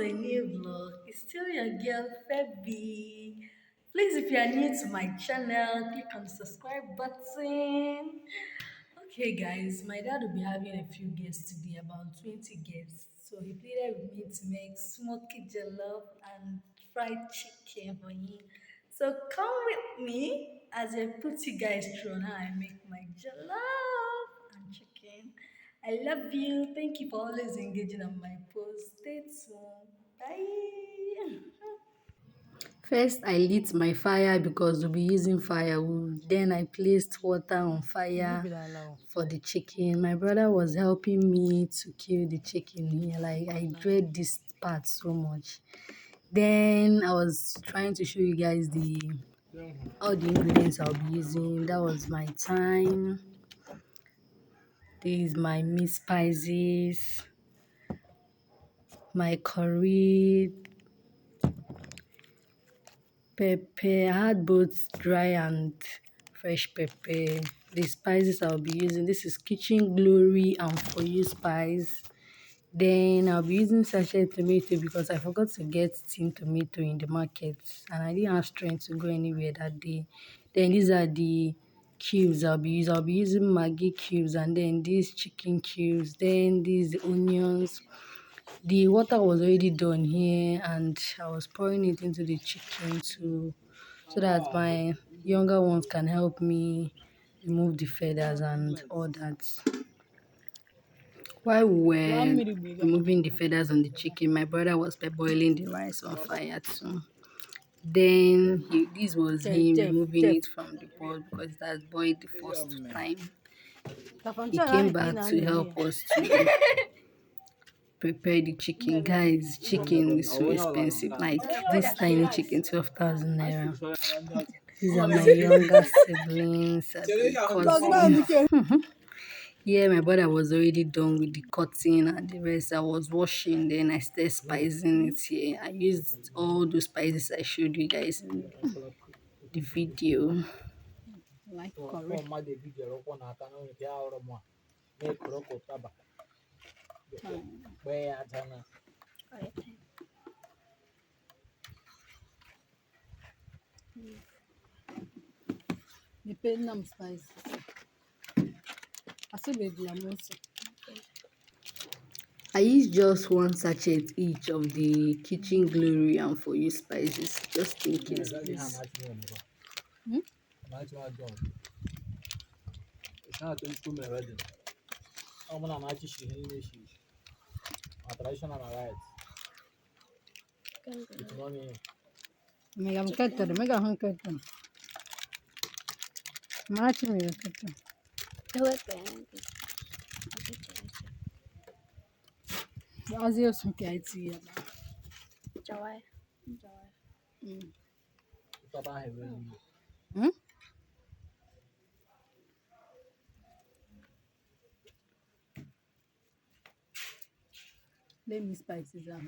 to a new vlog. It's still your girl Febby. Please, if you are new to my channel, click on the subscribe button. Okay, guys, my dad will be having a few guests today, about 20 guests. So he pleaded with me to make smoky jollof and fried chicken for him. So come with me as I put you guys through on how I make my jollof and chicken. I love you. Thank you for always engaging on my post. Stay tuned. Bye. First, I lit my fire because we'll be using firewood. Then I placed water on fire for the chicken. My brother was helping me to kill the chicken here. Like, I dread this part so much. Then I was trying to show you guys all the ingredients I'll be using. That was my thyme. This is my meat spices, my curry, pepper. I had both dry and fresh pepper. The spices I'll be using, this is kitchen glory and for you spice. Then I'll be using sachet tomato because I forgot to get tin tomato in the market and I didn't have strength to go anywhere that day. Then these are the cubes I'll be using. I'll be using Maggi cubes and then these chicken cubes. Then these onions. The water was already done here and I was pouring it into the chicken so that my younger ones can help me remove the feathers and all that. While we were removing the feathers on the chicken, my brother was boiling the rice on fire too. Then this was him removing it from the pot because it has boiled the first time. He came back to help us to prepare the chicken. Guys, chicken is so expensive. Like this tiny chicken, 12,000 naira. These are my younger siblings, cousin. Yeah, my brother was already done with the cutting and the rest. I was washing, then I started spicing it here. I used all those spices I showed you guys in the video. Like curry. Depending on spices. I use just one sachet each of the kitchen glory and for you spices, just in case, please. Mega mkate, mega hankate. Machi mega mkate. Azio suki aiti ya. Jawai. Hmm? Let me spices out.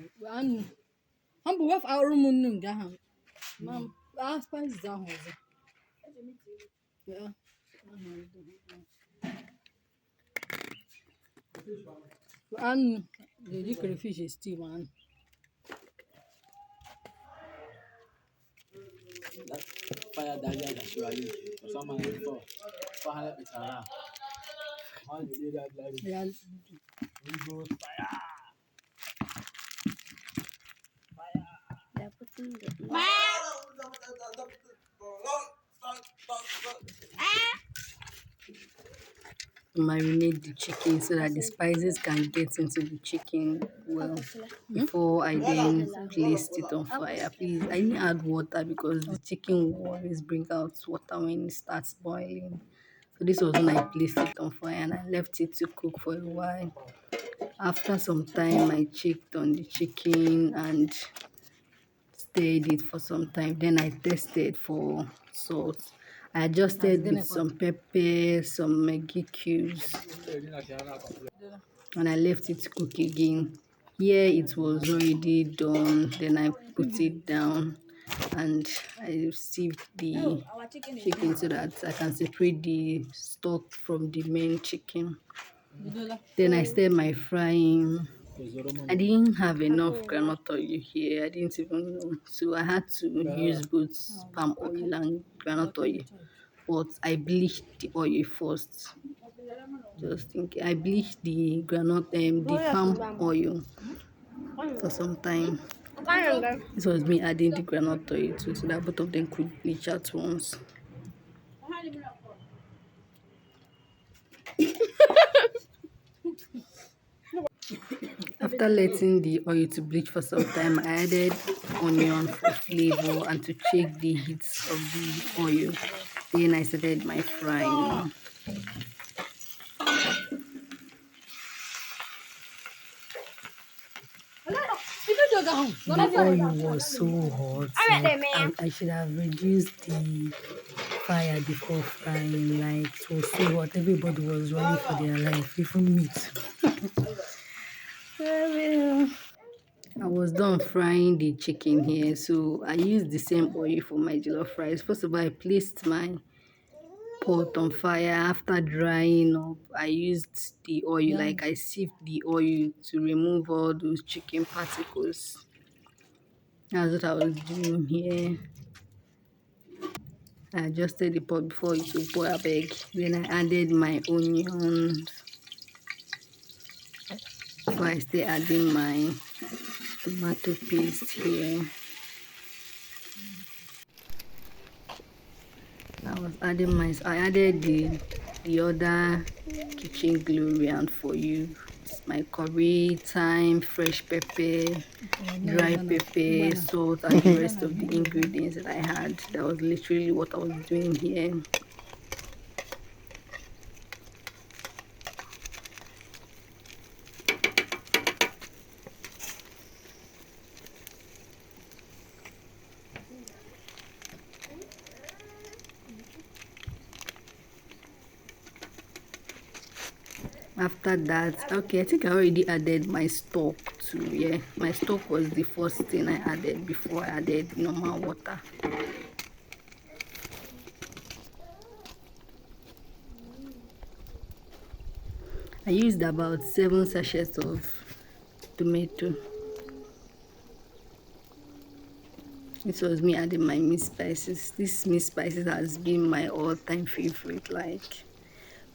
Hambu waf arumun ngaha. Mam, spices out. Yeah. And the crayfish is steam man. Fire that you are using. Someone before. Fire it's around. How did you that like? Yeah. Fire. They're putting the marinate the chicken so that the spices can get into the chicken well before I then placed it on fire. Please, I didn't add water because the chicken will always bring out water when it starts boiling. So this was when I placed it on fire and I left it to cook for a while. After some time, I checked on the chicken and stirred it for some time. Then I tested for salt. I adjusted with some pepper, some Maggi cubes, and I left it to cook again. Here it was already done. Then I put it down and I sieved the chicken so that I can separate the stock from the main chicken. Then I stirred my frying. I didn't have enough groundnut oil here. I didn't even know. So I had to use both palm oil and groundnut oil. But I bleached the oil first. Just think I bleached the groundnut the palm oil for some time. This was me adding the groundnut oil too, so that both of them could bleach at once. After letting the oil to bleach for some time, I added onion for flavor and to check the heat of the oil. Then I started my frying. The oil was so hot. Like I should have reduced the fire before frying. Like it was so hot. Everybody was running for their life, even meat. I was done frying the chicken here, so I used the same oil for my jollof rice. First of all, I placed my pot on fire. After drying up, I used the oil, like I sieved the oil to remove all those chicken particles. That's what I was doing here. I adjusted the pot before it would pour abeg. Then I added my onions. Before I stay adding my tomato paste here. I added the other kitchen glory and for you. It's my curry, thyme, fresh pepper, dry pepper, salt, and the rest of the ingredients that I had. That was literally what I was doing here. After that, okay, I think I already added my stock too. Yeah, my stock was the first thing I added before I added normal water. I used about 7 sachets of tomato. This was me adding my meat spices. This meat spices has been my all-time favorite. Like,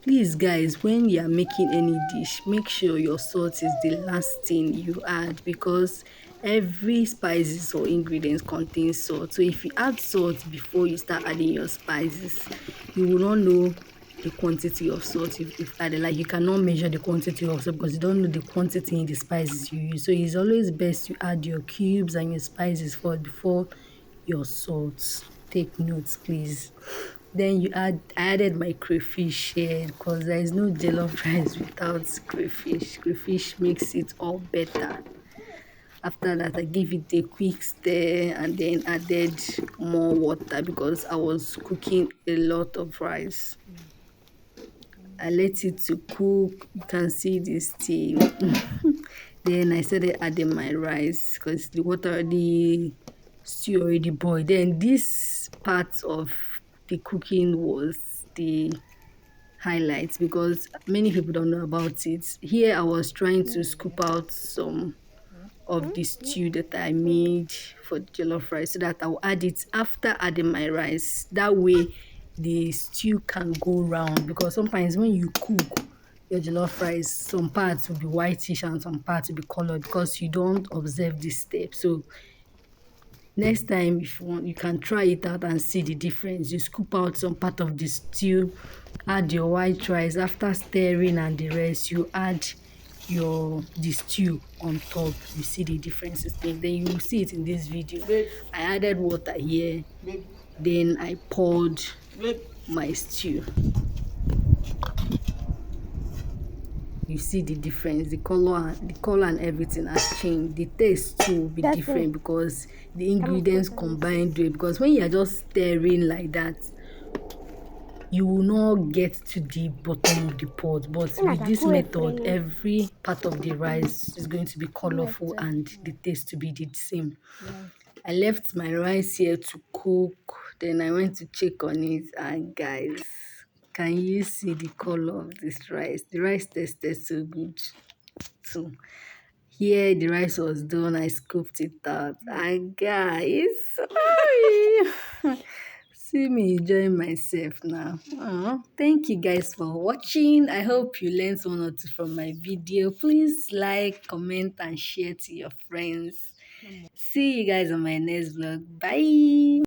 please guys, when you are making any dish, make sure your salt is the last thing you add, because every spices or ingredients contains salt. So if you add salt before you start adding your spices, you will not know the quantity of salt you've added. Like, you cannot measure the quantity of salt because you don't know the quantity in the spices you use. So it's always best to add your cubes and your spices first before your salt. Take notes, please. Then I added my crayfish here because there is no jollof rice without crayfish. Crayfish makes it all better. After that, I gave it a quick stir and then added more water because I was cooking a lot of rice. I let it to cook. You can see the steam. Then I started adding my rice because the stew already boiled. Then this part of the cooking was the highlights because many people don't know about it. Here I was trying to scoop out some of the stew that I made for the jollof rice so that I'll add it after adding my rice. That way the stew can go round, because sometimes when you cook your jollof rice, some parts will be whitish and some parts will be colored because you don't observe this step. So next time, if you want, you can try it out and see the difference. You scoop out some part of the stew, add your white rice. After stirring and the rest, you add the stew on top. You see the differences. Then you will see it in this video. I added water here. Then I poured my stew. You see the difference, the color and everything has changed. The taste too will be different because the ingredients combined with it. Because when you are just stirring like that, you will not get to the bottom of the pot. But with this method, every part of the rice is going to be colorful and the taste to be the same. I left my rice here to cook. Then I went to check on it, and guys, can you see the color of this rice? The rice tasted so good too. Yeah, the rice was done. I scooped it out. And guys, sorry. See me enjoying myself now. Thank you guys for watching. I hope you learned one or two from my video. Please like, comment, and share to your friends. See you guys on my next vlog. Bye.